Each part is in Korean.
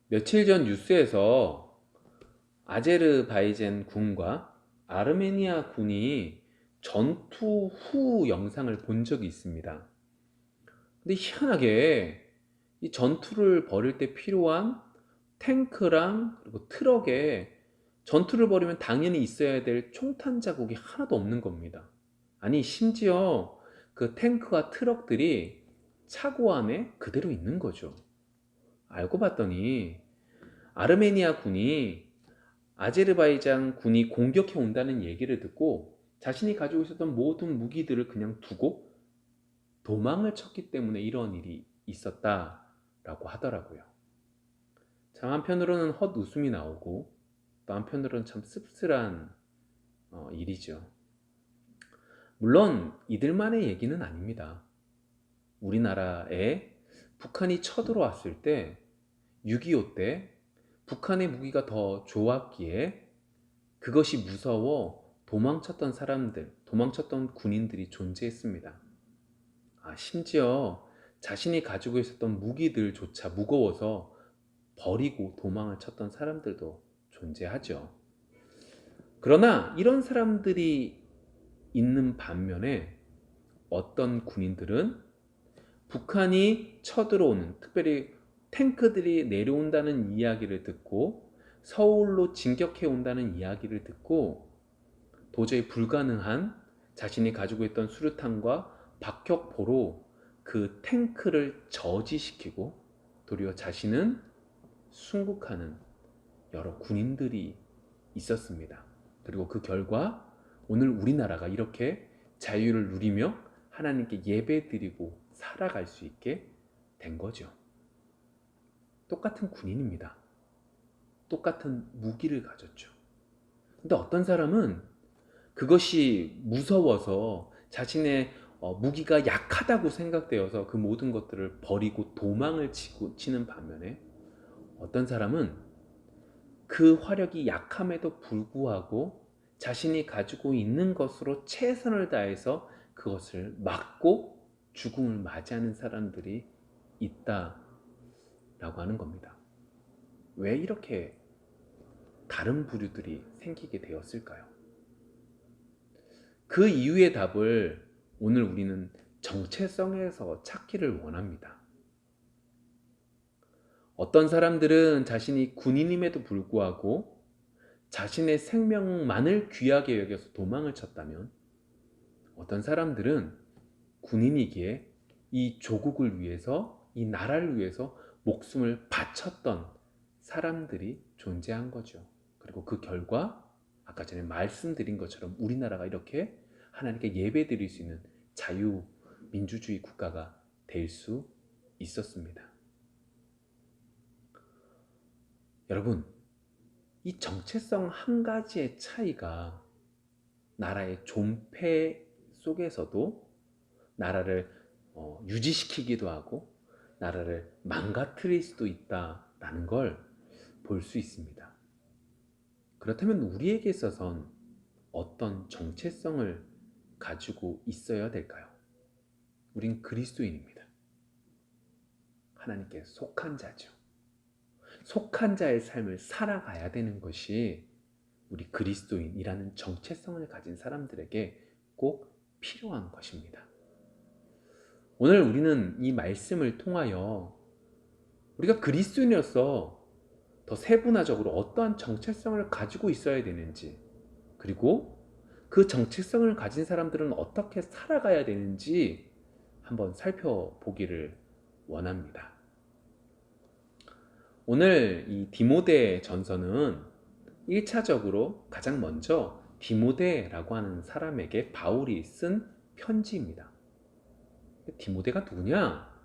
며칠 전 뉴스에서 아제르바이잔 군과 아르메니아 군이 전투 후 영상을 본 적이 있습니다. 근데 희한하게 이 전투를 벌일 때 필요한 탱크랑 그리고 트럭에 전투를 벌이면 당연히 있어야 될 총탄 자국이 하나도 없는 겁니다. 아니, 심지어 그 탱크와 트럭들이 차고 안에 그대로 있는 거죠. 알고 봤더니 아르메니아 군이 아제르바이잔 군이 공격해 온다는 얘기를 듣고 자신이 가지고 있었던 모든 무기들을 그냥 두고 도망을 쳤기 때문에 이런 일이 있었다라고 하더라고요. 참, 한편으로는 헛웃음이 나오고 또 한편으로는 참 씁쓸한 일이죠. 물론 이들만의 얘기는 아닙니다. 우리나라에 북한이 쳐들어왔을 때 6.25 때 북한의 무기가 더 좋았기에 그것이 무서워 도망쳤던 사람들, 도망쳤던 군인들이 존재했습니다. 심지어 자신이 가지고 있었던 무기들조차 무거워서 버리고 도망을 쳤던 사람들도 존재하죠. 그러나 이런 사람들이 있는 반면에 어떤 군인들은 북한이 쳐들어오는, 특별히 탱크들이 내려온다는 이야기를 듣고 서울로 진격해 온다는 이야기를 듣고 도저히 불가능한 자신이 가지고 있던 수류탄과 박격포로 그 탱크를 저지시키고 도리어 자신은 순국하는 여러 군인들이 있었습니다. 그리고 그 결과 오늘 우리나라가 이렇게 자유를 누리며 하나님께 예배드리고 살아갈 수 있게 된 거죠. 똑같은 군인입니다. 똑같은 무기를 가졌죠. 근데 어떤 사람은 그것이 무서워서 자신의 무기가 약하다고 생각되어서 그 모든 것들을 버리고 도망을 치는 반면에 어떤 사람은 그 화력이 약함에도 불구하고 자신이 가지고 있는 것으로 최선을 다해서 그것을 막고 죽음을 맞이하는 사람들이 있다라고 하는 겁니다. 왜 이렇게 다른 부류들이 생기게 되었을까요? 그 이유의 답을 오늘 우리는 정체성에서 찾기를 원합니다. 어떤 사람들은 자신이 군인임에도 불구하고 자신의 생명만을 귀하게 여겨서 도망을 쳤다면, 어떤 사람들은 군인이기에 이 조국을 위해서, 이 나라를 위해서 목숨을 바쳤던 사람들이 존재한 거죠. 그리고 그 결과 아까 전에 말씀드린 것처럼 우리나라가 이렇게 하나님께 예배드릴 수 있는 자유민주주의 국가가 될 수 있었습니다. 여러분, 이 정체성 한 가지의 차이가 나라의 존폐 속에서도 나라를 유지시키기도 하고 나라를 망가뜨릴 수도 있다라는 걸 볼 수 있습니다. 그렇다면 우리에게 있어서는 어떤 정체성을 가지고 있어야 될까요? 우린 그리스도인입니다. 하나님께 속한 자죠. 속한 자의 삶을 살아가야 되는 것이 우리 그리스도인이라는 정체성을 가진 사람들에게 꼭 필요한 것입니다. 오늘 우리는 이 말씀을 통하여 우리가 그리스도인으로서 더 세분화적으로 어떠한 정체성을 가지고 있어야 되는지, 그리고 그 정체성을 가진 사람들은 어떻게 살아가야 되는지 한번 살펴보기를 원합니다. 오늘 이 디모데 전서는 1차적으로 가장 먼저 디모데라고 하는 사람에게 바울이 쓴 편지입니다. 디모데가 누구냐?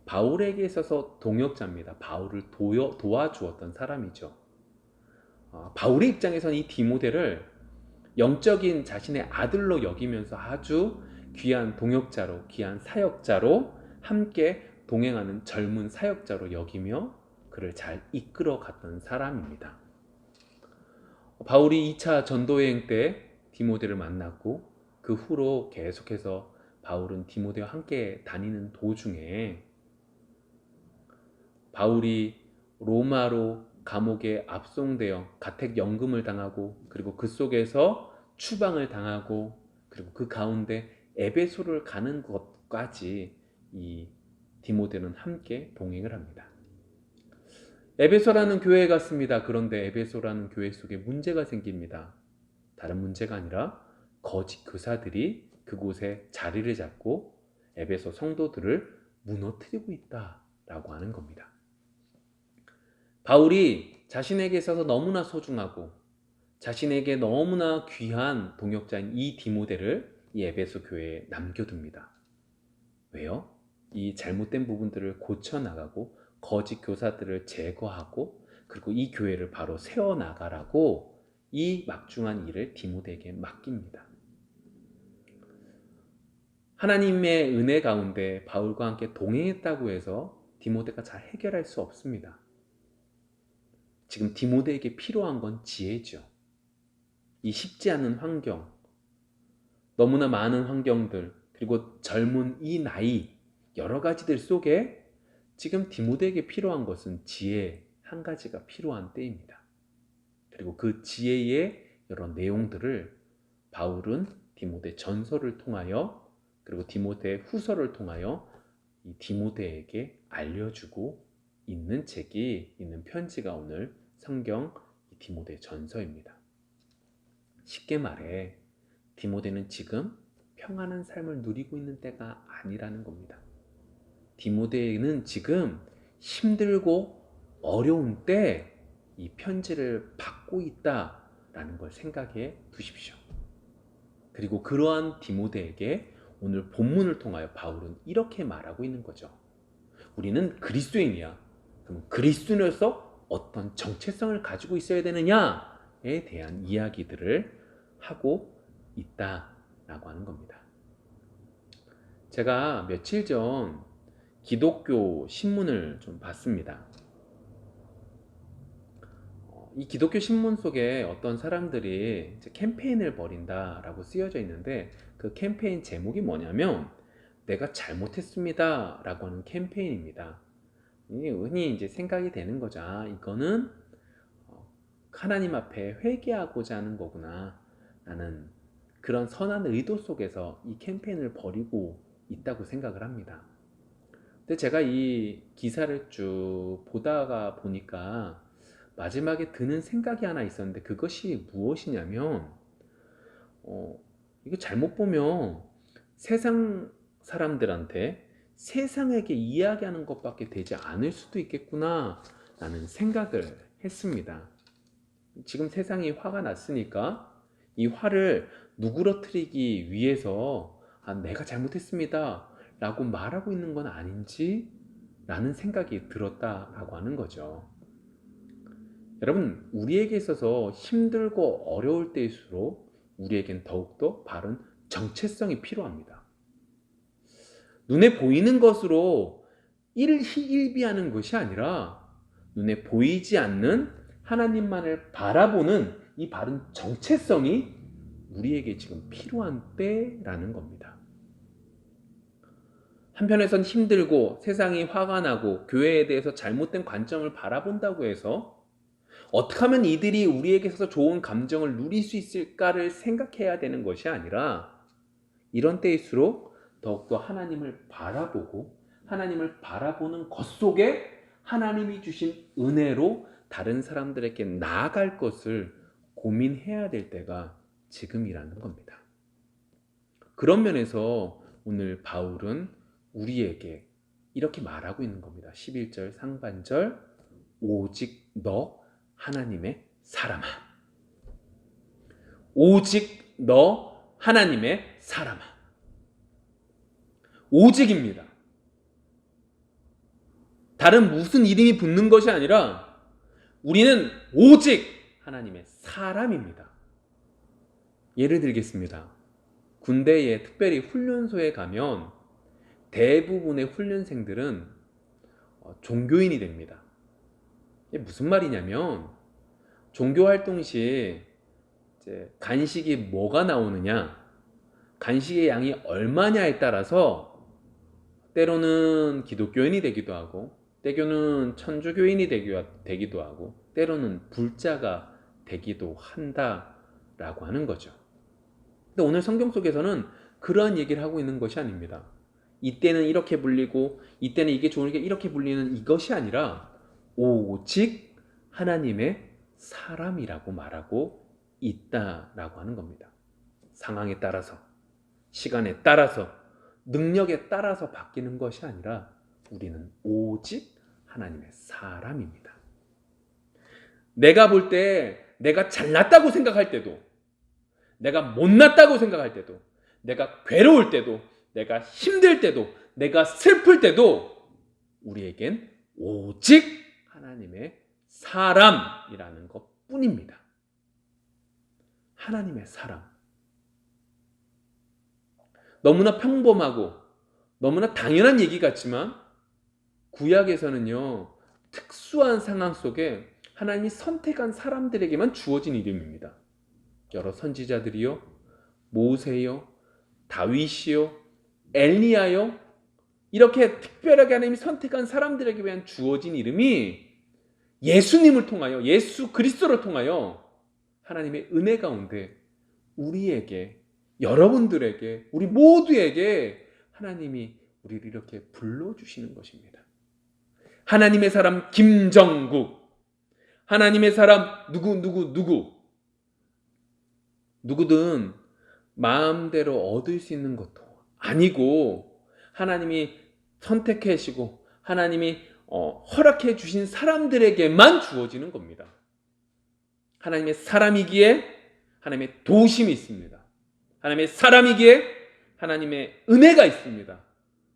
바울에게 있어서 동역자입니다. 바울을 도와주었던 사람이죠. 바울의 입장에서는 이 디모데를 영적인 자신의 아들로 여기면서 아주 귀한 동역자로, 귀한 사역자로, 함께 동행하는 젊은 사역자로 여기며 그를 잘 이끌어 갔던 사람입니다. 바울이 2차 전도여행 때 디모데를 만났고 그 후로 계속해서 바울은 디모데와 함께 다니는 도중에 바울이 로마로 감옥에 압송되어 가택연금을 당하고, 그리고 그 속에서 추방을 당하고, 그리고 그 가운데 에베소를 가는 것까지 이 디모데는 함께 동행을 합니다. 에베소라는 교회에 갔습니다. 그런데 에베소라는 교회 속에 문제가 생깁니다. 다른 문제가 아니라 거짓 교사들이 그곳에 자리를 잡고 에베소 성도들을 무너뜨리고 있다라고 하는 겁니다. 바울이 자신에게 있어서 너무나 소중하고 자신에게 너무나 귀한 동역자인 이 디모데를 이 에베소 교회에 남겨둡니다. 왜요? 이 잘못된 부분들을 고쳐나가고 거짓 교사들을 제거하고, 그리고 이 교회를 바로 세워나가라고 이 막중한 일을 디모데에게 맡깁니다. 하나님의 은혜 가운데 바울과 함께 동행했다고 해서 디모데가 잘 해결할 수 없습니다. 지금 디모데에게 필요한 건 지혜죠. 이 쉽지 않은 환경, 너무나 많은 환경들, 그리고 젊은 이 나이, 여러 가지들 속에 지금 디모데에게 필요한 것은 지혜 한 가지가 필요한 때입니다. 그리고 그 지혜의 여러 내용들을 바울은 디모데 전서를 통하여, 그리고 디모데 후서를 통하여 이 디모데에게 알려주고 있는 책이, 있는 편지가 오늘 성경 디모데 전서입니다. 쉽게 말해 디모데는 지금 평안한 삶을 누리고 있는 때가 아니라는 겁니다. 디모데는 지금 힘들고 어려운 때 이 편지를 받고 있다라는 걸 생각해 두십시오. 그리고 그러한 디모데에게 오늘 본문을 통하여 바울은 이렇게 말하고 있는 거죠. 우리는 그리스도인이야. 그럼 그리스도인으로서 어떤 정체성을 가지고 있어야 되느냐에 대한 이야기들을 하고 있다라고 하는 겁니다. 제가 며칠 전 기독교 신문을 좀 봤습니다. 이 기독교 신문 속에 어떤 사람들이 이제 캠페인을 벌인다라고 쓰여져 있는데, 그 캠페인 제목이 뭐냐면 내가 잘못했습니다 라고 하는 캠페인입니다. 흔히 이제 생각이 되는 거죠. 이거는 하나님 앞에 회개하고자 하는 거구나 라는 그런 선한 의도 속에서 이 캠페인을 벌이고 있다고 생각을 합니다. 근데 제가 이 기사를 쭉 보다가 보니까 마지막에 드는 생각이 하나 있었는데, 그것이 무엇이냐면 이거 잘못 보면 세상 사람들한테 세상에게 이야기하는 것밖에 되지 않을 수도 있겠구나 라는 생각을 했습니다. 지금 세상이 화가 났으니까 이 화를 누그러뜨리기 위해서 내가 잘못했습니다 라고 말하고 있는 건 아닌지 라는 생각이 들었다라고 하는 거죠. 여러분, 우리에게 있어서 힘들고 어려울 때일수록 우리에겐 더욱더 바른 정체성이 필요합니다. 눈에 보이는 것으로 일희일비하는 것이 아니라 눈에 보이지 않는 하나님만을 바라보는 이 바른 정체성이 우리에게 지금 필요한 때라는 겁니다. 한편에선 힘들고 세상이 화가 나고 교회에 대해서 잘못된 관점을 바라본다고 해서 어떻게 하면 이들이 우리에게 있어서 좋은 감정을 누릴 수 있을까를 생각해야 되는 것이 아니라, 이런 때일수록 더욱더 하나님을 바라보고 하나님을 바라보는 것 속에 하나님이 주신 은혜로 다른 사람들에게 나아갈 것을 고민해야 될 때가 지금이라는 겁니다. 그런 면에서 오늘 바울은 우리에게 이렇게 말하고 있는 겁니다. 11절 상반절, 오직 너 하나님의 사람아. 오직 너 하나님의 사람아. 오직입니다. 다른 무슨 이름이 붙는 것이 아니라 우리는 오직 하나님의 사람입니다. 예를 들겠습니다. 군대에, 특별히 훈련소에 가면 대부분의 훈련생들은 종교인이 됩니다. 이게 무슨 말이냐면, 종교활동 시 이제 간식이 뭐가 나오느냐, 간식의 양이 얼마냐에 따라서 때로는 기독교인이 되기도 하고, 때교는 천주교인이 되기도 하고 때로는 불자가 되기도 한다라고 하는 거죠. 근데 오늘 성경 속에서는 그러한 얘기를 하고 있는 것이 아닙니다. 이때는 이렇게 불리고 이때는 이게 좋으니까 이렇게 불리는 이것이 아니라 오직 하나님의 사람이라고 말하고 있다라고 하는 겁니다. 상황에 따라서, 시간에 따라서, 능력에 따라서 바뀌는 것이 아니라 우리는 오직 하나님의 사람입니다. 내가 볼 때 내가 잘났다고 생각할 때도, 내가 못났다고 생각할 때도, 내가 괴로울 때도, 내가 힘들 때도, 내가 슬플 때도 우리에겐 오직 하나님의 사람이라는 것뿐입니다. 하나님의 사람. 너무나 평범하고 너무나 당연한 얘기 같지만 구약에서는요, 특수한 상황 속에 하나님이 선택한 사람들에게만 주어진 이름입니다. 여러 선지자들이요, 모세요, 다윗이요, 엘리야요, 이렇게 특별하게 하나님이 선택한 사람들에게만 주어진 이름이 예수님을 통하여, 예수 그리스도를 통하여 하나님의 은혜 가운데 우리에게, 여러분들에게, 우리 모두에게 하나님이 우리를 이렇게 불러주시는 것입니다. 하나님의 사람 김정국, 하나님의 사람 누구든 마음대로 얻을 수 있는 것도 아니고 하나님이 선택하시고 하나님이 허락해 주신 사람들에게만 주어지는 겁니다. 하나님의 사람이기에 하나님의 도우심이 있습니다. 하나님의 사람이기에 하나님의 은혜가 있습니다.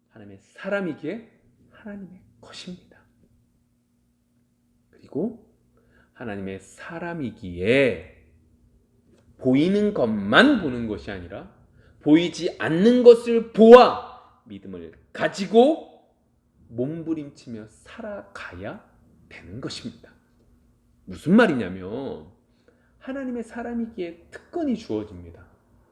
하나님의 사람이기에 하나님의 것입니다. 그리고 하나님의 사람이기에 보이는 것만 보는 것이 아니라 보이지 않는 것을 보아 믿음을 가지고 몸부림치며 살아가야 되는 것입니다. 무슨 말이냐면 하나님의 사람이기에 특권이 주어집니다.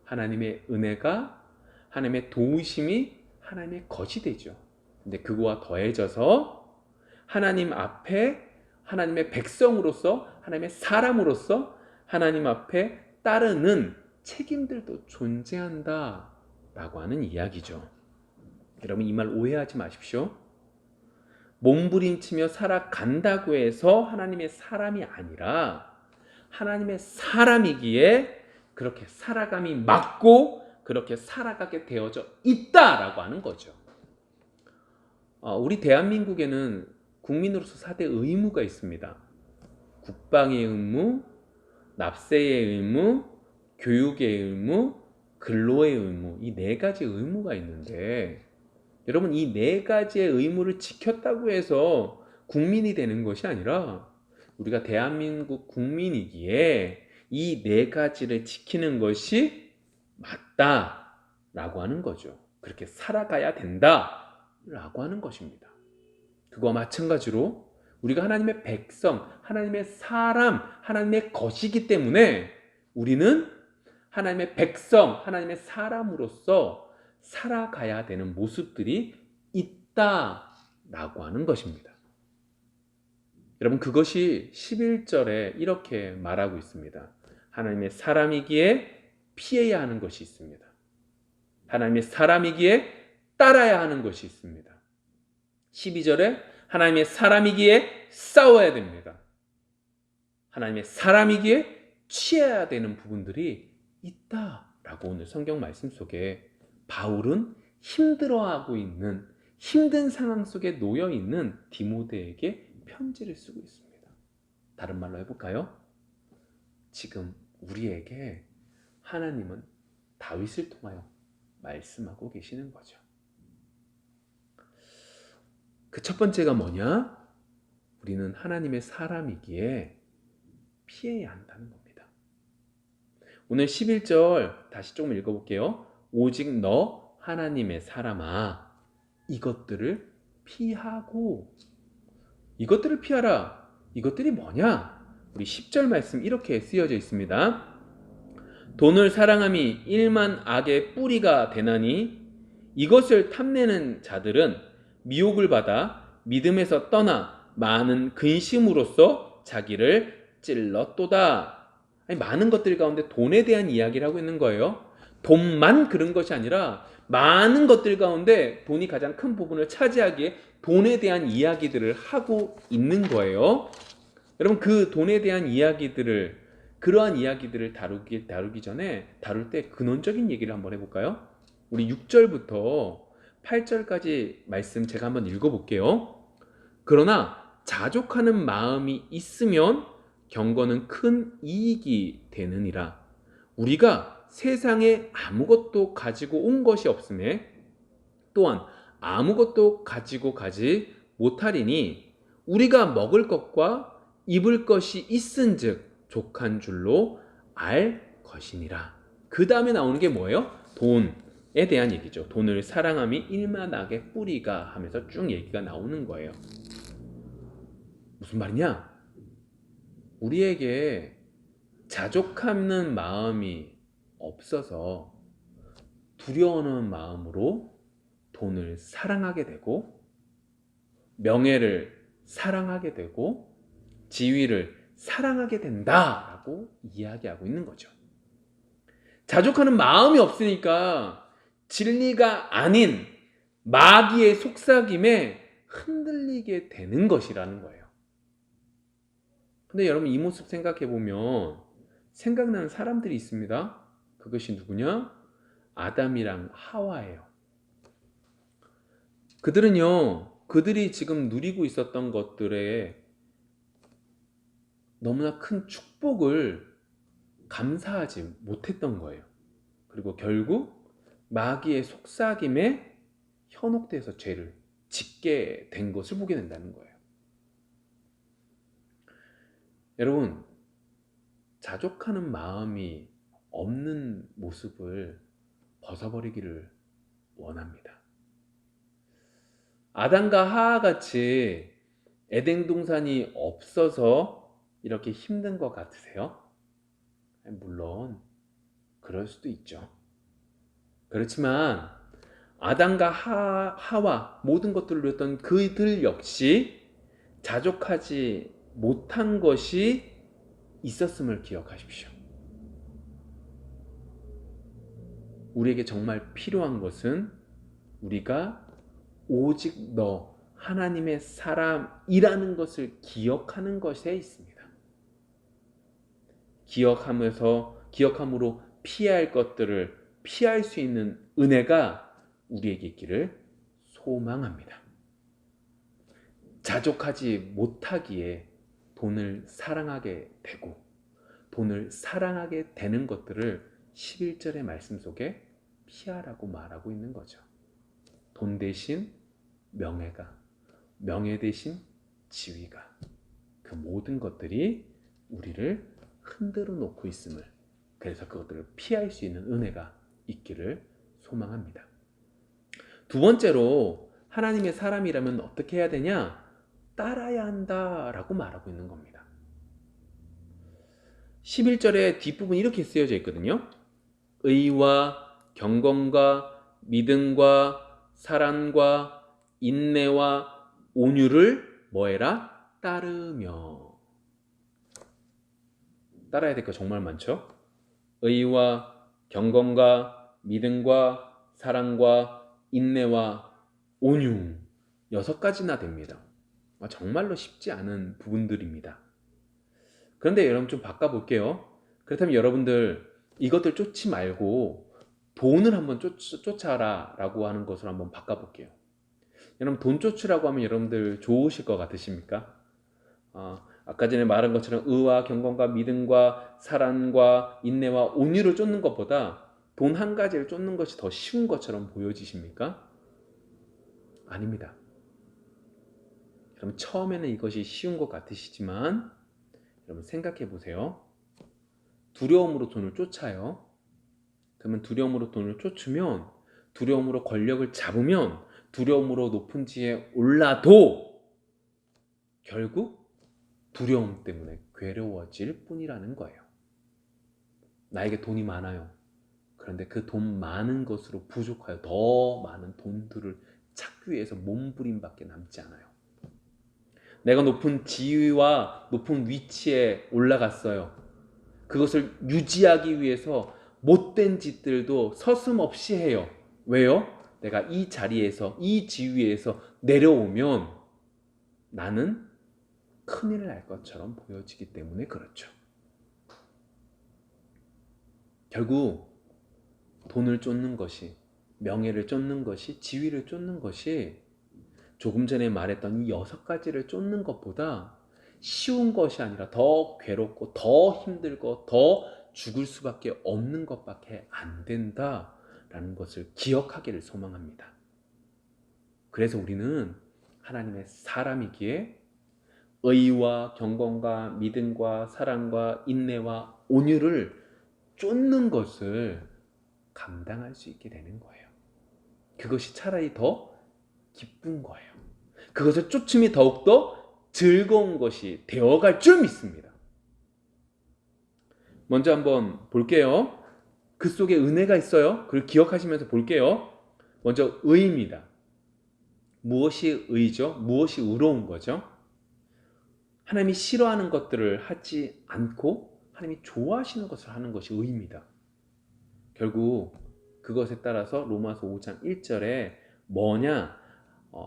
하나님의 은혜가, 하나님의 도우심이 하나님의 것이 되죠. 근데 그거와 더해져서 하나님 앞에 하나님의 백성으로서, 하나님의 사람으로서 하나님 앞에 따르는 책임들도 존재한다라고 하는 이야기죠. 여러분, 이 말 오해하지 마십시오. 몸부림치며 살아간다고 해서 하나님의 사람이 아니라 하나님의 사람이기에 그렇게 살아감이 맞고 그렇게 살아가게 되어져 있다라고 하는 거죠. 우리 대한민국에는 국민으로서 4대 의무가 있습니다. 국방의 의무, 납세의 의무, 교육의 의무, 근로의 의무, 이 4가지 의무가 있는데 여러분, 이 4가지의 의무를 지켰다고 해서 국민이 되는 것이 아니라 우리가 대한민국 국민이기에 이 4가지를 지키는 것이 맞다라고 하는 거죠. 그렇게 살아가야 된다라고 하는 것입니다. 그거와 마찬가지로 우리가 하나님의 백성, 하나님의 사람, 하나님의 것이기 때문에 우리는 하나님의 백성, 하나님의 사람으로서 살아가야 되는 모습들이 있다라고 하는 것입니다. 여러분, 그것이 11절에 이렇게 말하고 있습니다. 하나님의 사람이기에 피해야 하는 것이 있습니다. 하나님의 사람이기에 따라야 하는 것이 있습니다. 12절에 하나님의 사람이기에 싸워야 됩니다. 하나님의 사람이기에 취해야 되는 부분들이 있다라고 오늘 성경 말씀 속에 바울은 힘들어하고 있는, 힘든 상황 속에 놓여 있는 디모데에게 편지를 쓰고 있습니다. 다른 말로 해볼까요? 지금 우리에게 하나님은 다윗을 통하여 말씀하고 계시는 거죠. 그 첫 번째가 뭐냐? 우리는 하나님의 사람이기에 피해야 한다는 겁니다. 오늘 11절 다시 조금 읽어볼게요. 오직 너 하나님의 사람아, 이것들을 피하고, 이것들을 피하라. 이것들이 뭐냐? 우리 10절 말씀 이렇게 쓰여져 있습니다. 돈을 사랑함이 일만 악의 뿌리가 되나니 이것을 탐내는 자들은 미혹을 받아 믿음에서 떠나 많은 근심으로써 자기를 찔렀도다. 아니, 많은 것들 가운데 돈에 대한 이야기를 하고 있는 거예요. 돈만 그런 것이 아니라 많은 것들 가운데 돈이 가장 큰 부분을 차지하기에 돈에 대한 이야기들을 하고 있는 거예요. 여러분, 그 돈에 대한 이야기들을, 그러한 이야기들을 다루기 전에 다룰 때 근원적인 얘기를 한번 해볼까요? 우리 6절부터 8절까지 말씀 제가 한번 읽어볼게요. 그러나 자족하는 마음이 있으면 경건은 큰 이익이 되느니라. 우리가 세상에 아무것도 가지고 온 것이 없음에 또한 아무것도 가지고 가지 못하리니 우리가 먹을 것과 입을 것이 있은즉 족한 줄로 알 것이니라. 그 다음에 나오는 게 뭐예요? 돈에 대한 얘기죠. 돈을 사랑함이 일만하게 뿌리가 하면서 쭉 얘기가 나오는 거예요. 무슨 말이냐? 우리에게 자족하는 마음이 없어서 두려워하는 마음으로 돈을 사랑하게 되고 명예를 사랑하게 되고 지위를 사랑하게 된다라고 이야기하고 있는 거죠. 자족하는 마음이 없으니까 진리가 아닌 마귀의 속삭임에 흔들리게 되는 것이라는 거예요. 근데 여러분, 이 모습 생각해 보면 생각나는 사람들이 있습니다. 그것이 누구냐? 아담이랑 하와예요. 그들이 지금 누리고 있었던 것들에 너무나 큰 축복을 감사하지 못했던 거예요. 그리고 결국 마귀의 속삭임에 현혹돼서 죄를 짓게 된 것을 보게 된다는 거예요. 여러분, 자족하는 마음이 없는 모습을 벗어버리기를 원합니다. 아담과 하와 같이 에덴 동산이 없어서 이렇게 힘든 것 같으세요? 물론 그럴 수도 있죠. 그렇지만 아담과 하와 모든 것들을 누렸던 그들 역시 자족하지 못한 것이 있었음을 기억하십시오. 우리에게 정말 필요한 것은 우리가 오직 너 하나님의 사람이라는 것을 기억하는 것에 있습니다. 기억함으로 피할 것들을 피할 수 있는 은혜가 우리에게 있기를 소망합니다. 자족하지 못하기에 돈을 사랑하게 되고 돈을 사랑하게 되는 것들을 11절의 말씀 속에 피하라고 말하고 있는 거죠. 돈 대신 명예가, 명예 대신 지위가, 그 모든 것들이 우리를 흔들어 놓고 있음을, 그래서 그것들을 피할 수 있는 은혜가 있기를 소망합니다. 두 번째로 하나님의 사람이라면 어떻게 해야 되냐? 따라야 한다라고 말하고 있는 겁니다. 11절의 뒷부분이 이렇게 쓰여져 있거든요. 의와 경건과 믿음과 사랑과 인내와 온유를 뭐해라? 따르며. 따라야 될 거 정말 많죠? 의와 경건과 믿음과 사랑과 인내와 온유, 6가지나 됩니다. 정말로 쉽지 않은 부분들입니다. 그런데 여러분, 좀 바꿔볼게요. 그렇다면 여러분들 이것들 쫓지 말고 돈을 한번 쫓아라 라고 하는 것을 한번 바꿔볼게요. 여러분, 돈 쫓으라고 하면 여러분들 좋으실 것 같으십니까? 아까 전에 말한 것처럼 의와 경건과 믿음과 사랑과 인내와 온유를 쫓는 것보다 돈 한 가지를 쫓는 것이 더 쉬운 것처럼 보여지십니까? 아닙니다. 여러분, 처음에는 이것이 쉬운 것 같으시지만 여러분 생각해 보세요. 두려움으로 돈을 쫓아요. 그러면 두려움으로 돈을 쫓으면, 두려움으로 권력을 잡으면, 두려움으로 높은 지에 올라도 결국 두려움 때문에 괴로워질 뿐이라는 거예요. 나에게 돈이 많아요. 그런데 그 돈 많은 것으로 부족하여 더 많은 돈들을 찾기 위해서 몸부림밖에 남지 않아요. 내가 높은 지위와 높은 위치에 올라갔어요. 그것을 유지하기 위해서 못된 짓들도 서슴없이 해요. 왜요? 내가 이 자리에서, 이 지위에서 내려오면 나는 큰일 날 것처럼 보여지기 때문에 그렇죠. 결국 돈을 쫓는 것이, 명예를 쫓는 것이, 지위를 쫓는 것이 조금 전에 말했던 이 6가지를 쫓는 것보다 쉬운 것이 아니라 더 괴롭고 더 힘들고 더 죽을 수밖에 없는 것밖에 안 된다라는 것을 기억하기를 소망합니다. 그래서 우리는 하나님의 사람이기에 의와 경건과 믿음과 사랑과 인내와 온유를 쫓는 것을 감당할 수 있게 되는 거예요. 그것이 차라리 더 기쁜 거예요. 그것을 쫓음이 더욱더 즐거운 것이 되어갈 줄 믿습니다. 먼저 한번 볼게요. 그 속에 은혜가 있어요. 그걸 기억하시면서 볼게요. 먼저 의입니다. 무엇이 의죠? 무엇이 의로운 거죠? 하나님이 싫어하는 것들을 하지 않고 하나님이 좋아하시는 것을 하는 것이 의입니다. 결국 그것에 따라서 로마서 5장 1절에 뭐냐?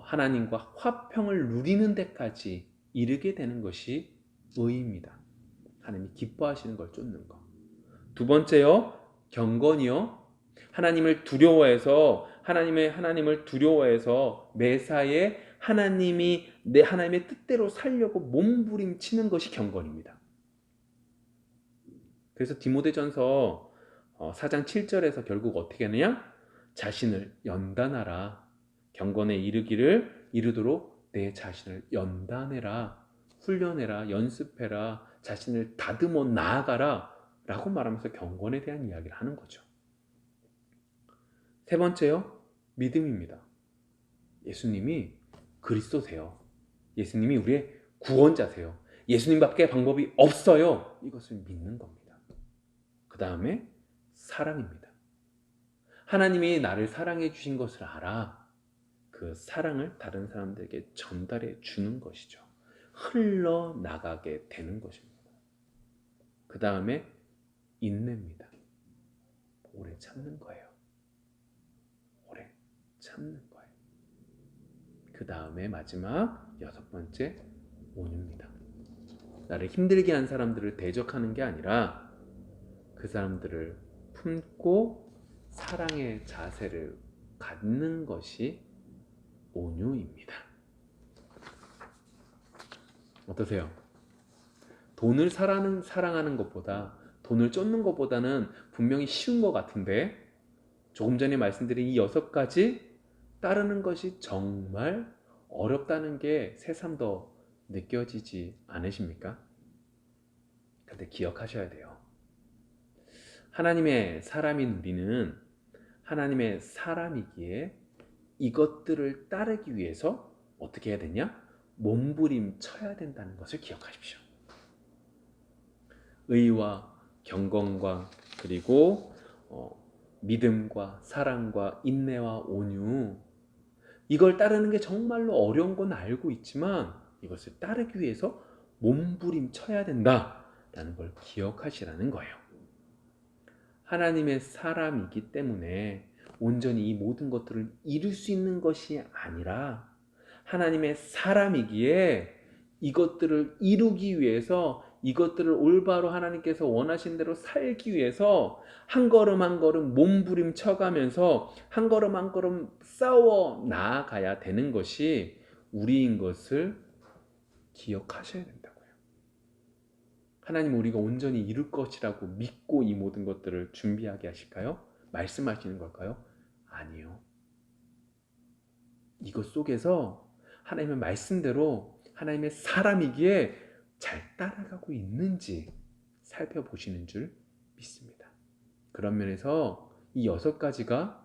하나님과 화평을 누리는 데까지 이르게 되는 것이 의입니다. 하나님이 기뻐하시는 걸 쫓는 것. 두 번째요, 경건이요. 하나님을 두려워해서 매사에 하나님의 뜻대로 살려고 몸부림치는 것이 경건입니다. 그래서 디모데전서 4장 7절에서 결국 어떻게 하느냐? 자신을 연단하라. 경건에 이르도록 내 자신을 연단해라. 훈련해라. 연습해라. 자신을 다듬어 나아가라. 라고 말하면서 경건에 대한 이야기를 하는 거죠. 세 번째요, 믿음입니다. 예수님이 그리스도세요. 예수님이 우리의 구원자세요. 예수님밖에 방법이 없어요. 이것을 믿는 겁니다. 그 다음에 사랑입니다. 하나님이 나를 사랑해 주신 것을 알아. 그 사랑을 다른 사람들에게 전달해 주는 것이죠. 흘러나가게 되는 것입니다. 그 다음에 인내입니다. 오래 참는 거예요. 오래 참는 거예요. 그 다음에 마지막 6번째, 온유입니다. 나를 힘들게 한 사람들을 대적하는 게 아니라 그 사람들을 품고 사랑의 자세를 갖는 것이 온유입니다. 어떠세요? 돈을 사랑하는 것보다, 돈을 쫓는 것보다는 분명히 쉬운 것 같은데, 조금 전에 말씀드린 이 6가지 따르는 것이 정말 어렵다는 게 새삼 더 느껴지지 않으십니까? 근데 기억하셔야 돼요. 하나님의 사람인 우리는 하나님의 사람이기에 이것들을 따르기 위해서 어떻게 해야 되냐? 몸부림쳐야 된다는 것을 기억하십시오. 의와 경건과 그리고 믿음과 사랑과 인내와 온유, 이걸 따르는 게 정말로 어려운 건 알고 있지만 이것을 따르기 위해서 몸부림쳐야 된다라는 걸 기억하시라는 거예요. 하나님의 사람이기 때문에 온전히 이 모든 것들을 이룰 수 있는 것이 아니라 하나님의 사람이기에 이것들을 이루기 위해서, 이것들을 올바로 하나님께서 원하신 대로 살기 위해서 한 걸음 한 걸음 몸부림쳐가면서 한 걸음 한 걸음 싸워 나아가야 되는 것이 우리인 것을 기억하셔야 된다고요. 하나님 우리가 온전히 이룰 것이라고 믿고 이 모든 것들을 준비하게 하실까요? 말씀하시는 걸까요? 아니요. 이것 속에서 하나님의 말씀대로 하나님의 사람이기에 잘 따라가고 있는지 살펴보시는 줄 믿습니다. 그런 면에서 이 6가지가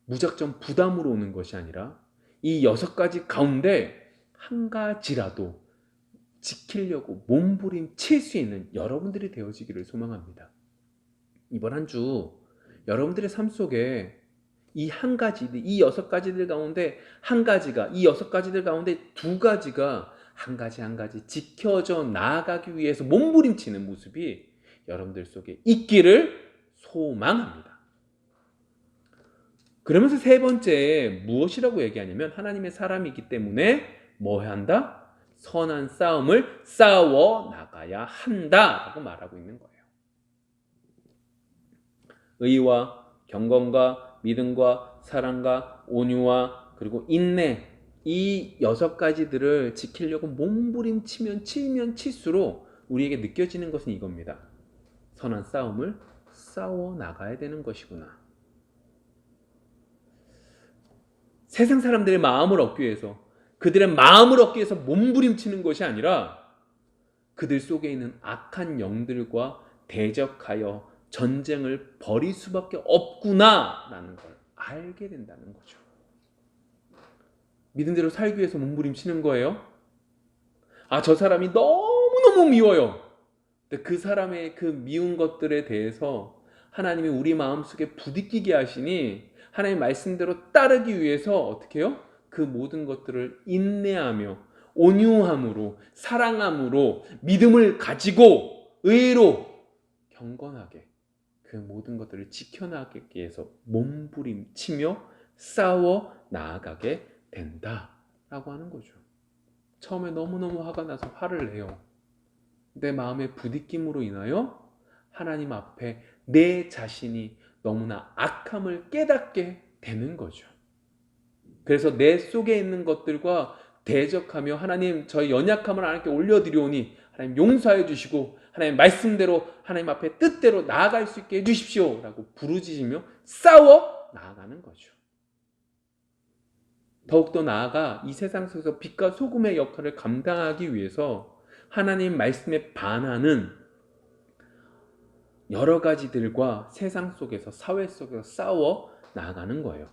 무작정 부담으로 오는 것이 아니라 이 6가지 가운데 한 가지라도 지키려고 몸부림칠 수 있는 여러분들이 되어지기를 소망합니다. 이번 한 주 여러분들의 삶 속에 이 6가지들 가운데 한 가지가, 이 6가지들 가운데 2가지가 한 가지 한 가지 지켜져 나아가기 위해서 몸부림치는 모습이 여러분들 속에 있기를 소망합니다. 그러면서 세 번째 무엇이라고 얘기하냐면 하나님의 사람이기 때문에 뭐 해야 한다? 선한 싸움을 싸워 나가야 한다라고 말하고 있는 거예요. 의와 경건과 믿음과 사랑과 온유와 그리고 인내, 이 6가지들을 지키려고 몸부림치면 치면 칠수록 우리에게 느껴지는 것은 이겁니다. 선한 싸움을 싸워 나가야 되는 것이구나. 세상 사람들의 마음을 얻기 위해서, 그들의 마음을 얻기 위해서 몸부림치는 것이 아니라 그들 속에 있는 악한 영들과 대적하여 전쟁을 벌일 수밖에 없구나라는 걸 알게 된다는 거죠. 믿음대로 살기 위해서 몸부림치는 거예요. 저 사람이 너무너무 미워요. 근데 그 사람의 그 미운 것들에 대해서 하나님이 우리 마음속에 부딪히게 하시니 하나님 말씀대로 따르기 위해서 어떻게 해요? 그 모든 것들을 인내하며 온유함으로 사랑함으로 믿음을 가지고 의로 경건하게 그 모든 것들을 지켜나가기 위해서 몸부림치며 싸워 나아가게 된다라고 하는 거죠. 처음에 너무너무 화가 나서 화를 내요. 내 마음의 부딪힘으로 인하여 하나님 앞에 내 자신이 너무나 악함을 깨닫게 되는 거죠. 그래서 내 속에 있는 것들과 대적하며 하나님 저의 연약함을 하나님께 올려드리오니 하나님 용서해 주시고 하나님 말씀대로 하나님 앞에 뜻대로 나아갈 수 있게 해주십시오 라고 부르짖으며 싸워 나아가는 거죠. 더욱더 나아가 이 세상 속에서 빛과 소금의 역할을 감당하기 위해서 하나님 말씀에 반하는 여러 가지들과 세상 속에서 사회 속에서 싸워 나아가는 거예요.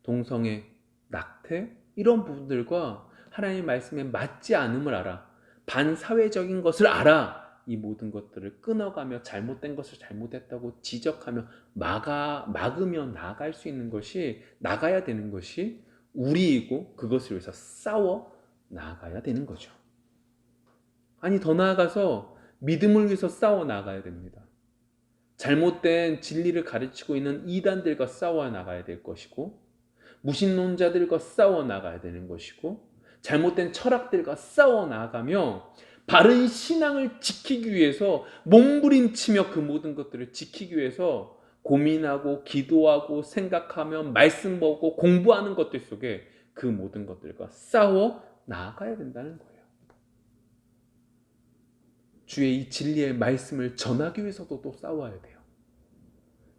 동성애, 낙태 이런 부분들과 하나님 말씀에 맞지 않음을 알아. 반사회적인 것을 알아. 이 모든 것들을 끊어가며 잘못된 것을 잘못했다고 지적하며 막으며 나아갈 수 있는 것이 나가야 되는 것이 우리이고 그것을 위해서 싸워 나아가야 되는 거죠. 아니 더 나아가서 믿음을 위해서 싸워 나가야 됩니다. 잘못된 진리를 가르치고 있는 이단들과 싸워 나가야 될 것이고 무신론자들과 싸워 나가야 되는 것이고 잘못된 철학들과 싸워 나가며 바른 신앙을 지키기 위해서 몸부림치며 그 모든 것들을 지키기 위해서 고민하고 기도하고 생각하며 말씀 보고 공부하는 것들 속에 그 모든 것들과 싸워 나아가야 된다는 거예요. 주의 이 진리의 말씀을 전하기 위해서도 또 싸워야 돼요.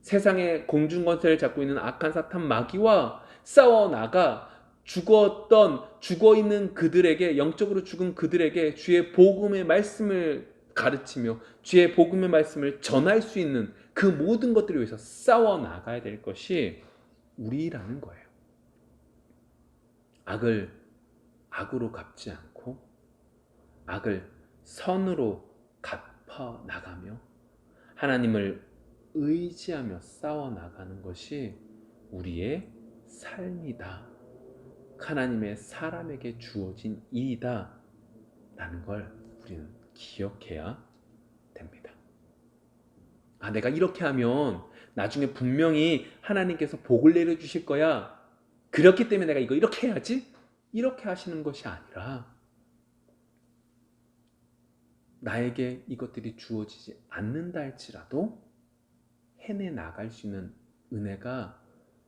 세상의 공중권세를 잡고 있는 악한 사탄 마귀와 싸워 나가 죽어있는 그들에게, 영적으로 죽은 그들에게 주의 복음의 말씀을 가르치며 주의 복음의 말씀을 전할 수 있는 그 모든 것들을 위해서 싸워 나가야 될 것이 우리라는 거예요. 악을 악으로 갚지 않고 악을 선으로 갚아 나가며 하나님을 의지하며 싸워 나가는 것이 우리의 삶이다. 하나님의 사람에게 주어진 일이다 라는 걸 우리는 기억해야 됩니다. 내가 이렇게 하면 나중에 분명히 하나님께서 복을 내려주실 거야. 그렇기 때문에 내가 이거 이렇게 해야지? 이렇게 하시는 것이 아니라 나에게 이것들이 주어지지 않는다 할지라도 해내 나갈 수 있는 은혜가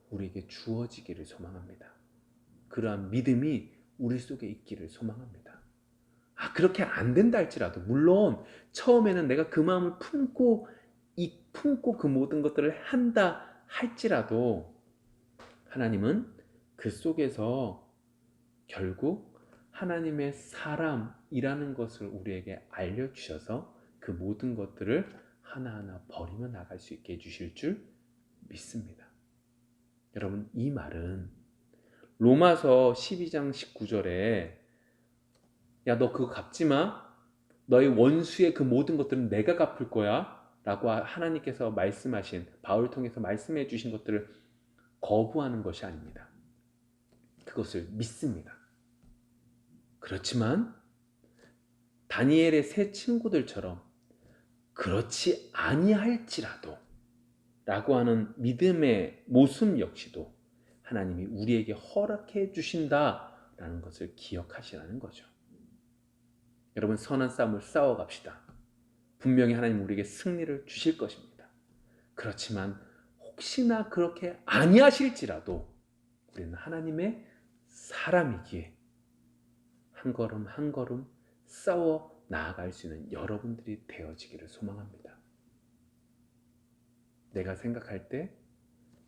우리에게 주어지기를 소망합니다. 그러한 믿음이 우리 속에 있기를 소망합니다. 그렇게 안 된다 할지라도 물론 처음에는 내가 그 마음을 품고 그 모든 것들을 한다 할지라도 하나님은 그 속에서 결국 하나님의 사람이라는 것을 우리에게 알려주셔서 그 모든 것들을 하나하나 버리며 나갈 수 있게 해주실 줄 믿습니다. 여러분, 이 말은 로마서 12장 19절에 야, 너 그거 갚지 마. 너의 원수의 그 모든 것들은 내가 갚을 거야 라고 하나님께서 말씀하신, 바울을 통해서 말씀해 주신 것들을 거부하는 것이 아닙니다. 그것을 믿습니다. 그렇지만 다니엘의 세 친구들처럼 그렇지 아니할지라도 라고 하는 믿음의 모습 역시도 하나님이 우리에게 허락해 주신다라는 것을 기억하시라는 거죠. 여러분, 선한 싸움을 싸워갑시다. 분명히 하나님 우리에게 승리를 주실 것입니다. 그렇지만 혹시나 그렇게 아니하실지라도 우리는 하나님의 사람이기에 한 걸음 한 걸음 싸워 나아갈 수 있는 여러분들이 되어지기를 소망합니다. 내가 생각할 때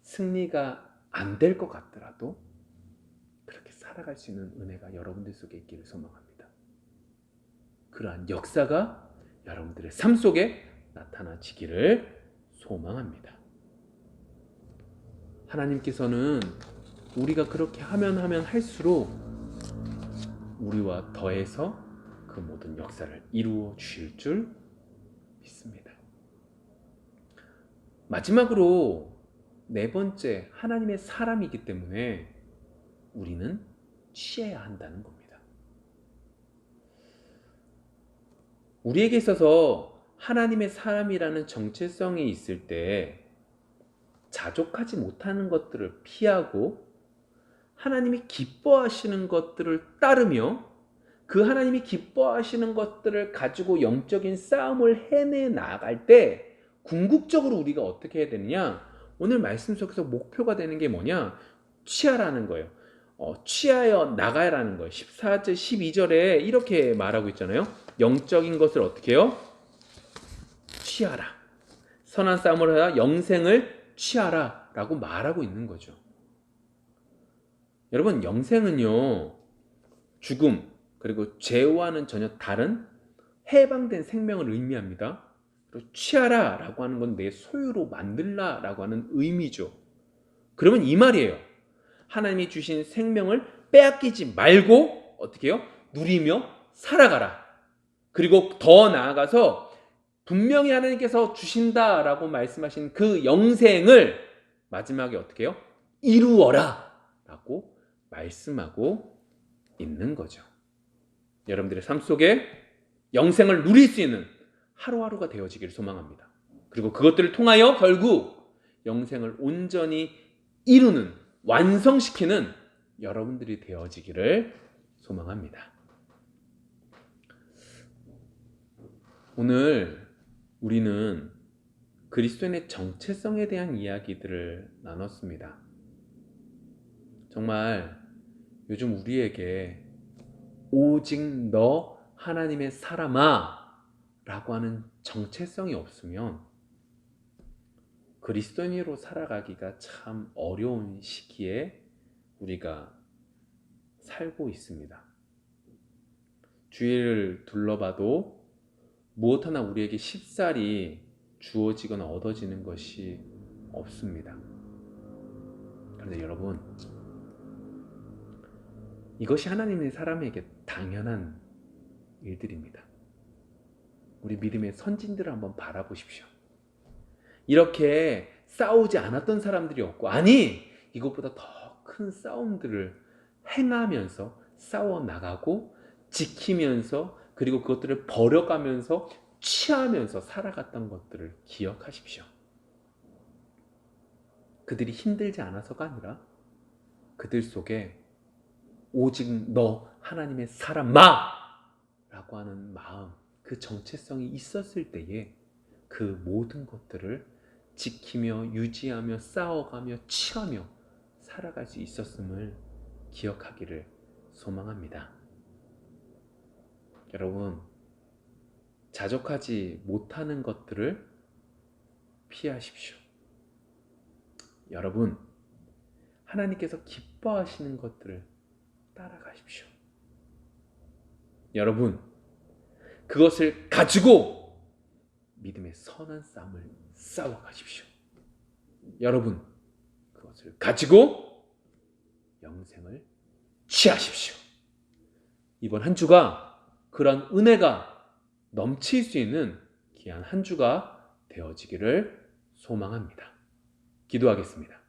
승리가 안 될 것 같더라도 그렇게 살아갈 수 있는 은혜가 여러분들 속에 있기를 소망합니다. 그러한 역사가 여러분들의 삶 속에 나타나지기를 소망합니다. 하나님께서는 우리가 그렇게 하면 할수록 우리와 더해서 그 모든 역사를 이루어 주실 줄 믿습니다. 마지막으로 네 번째, 하나님의 사람이기 때문에 우리는 취해야 한다는 겁니다. 우리에게 있어서 하나님의 사람이라는 정체성이 있을 때 자족하지 못하는 것들을 피하고 하나님이 기뻐하시는 것들을 따르며 그 하나님이 기뻐하시는 것들을 가지고 영적인 싸움을 해내 나아갈 때 궁극적으로 우리가 어떻게 해야 되느냐? 오늘 말씀 속에서 목표가 되는 게 뭐냐? 취하라는 거예요. 취하여 나가라는 거예요. 14절, 12절에 이렇게 말하고 있잖아요. 영적인 것을 어떻게 해요? 취하라. 선한 싸움을 하여 영생을 취하라 라고 말하고 있는 거죠. 여러분, 영생은요, 죽음 그리고 죄와는 전혀 다른 해방된 생명을 의미합니다. 그리고 취하라 라고 하는 건 내 소유로 만들라 라고 하는 의미죠. 그러면 이 말이에요. 하나님이 주신 생명을 빼앗기지 말고 어떻게 해요? 누리며 살아가라. 그리고 더 나아가서 분명히 하나님께서 주신다라고 말씀하신 그 영생을 마지막에 어떻게 해요? 이루어라 라고 말씀하고 있는 거죠. 여러분들의 삶 속에 영생을 누릴 수 있는 하루하루가 되어지기를 소망합니다. 그리고 그것들을 통하여 결국 영생을 온전히 이루는, 완성시키는 여러분들이 되어지기를 소망합니다. 오늘 우리는 그리스도인의 정체성에 대한 이야기들을 나눴습니다. 정말 요즘 우리에게 오직 너 하나님의 사람아 라고 하는 정체성이 없으면 그리스도인으로 살아가기가 참 어려운 시기에 우리가 살고 있습니다. 주위를 둘러봐도 무엇 하나 우리에게 쉽사리 주어지거나 얻어지는 것이 없습니다. 그런데 여러분, 이것이 하나님의 사람에게 당연한 일들입니다. 우리 믿음의 선진들을 한번 바라보십시오. 이렇게 싸우지 않았던 사람들이 없고, 아니 이것보다 더 큰 싸움들을 행하면서 싸워나가고 지키면서 그리고 그것들을 버려가면서 취하면서 살아갔던 것들을 기억하십시오. 그들이 힘들지 않아서가 아니라 그들 속에 오직 너 하나님의 사람아 라고 하는 마음, 그 정체성이 있었을 때에 그 모든 것들을 지키며 유지하며 싸워가며 취하며 살아갈 수 있었음을 기억하기를 소망합니다. 여러분, 자족하지 못하는 것들을 피하십시오. 여러분, 하나님께서 기뻐하시는 것들을 따라가십시오. 여러분, 그것을 가지고 믿음의 선한 싸움을 싸워가십시오. 여러분, 그것을 가지고 영생을 취하십시오. 이번 한 주가 그런 은혜가 넘칠 수 있는 귀한 한 주가 되어지기를 소망합니다. 기도하겠습니다.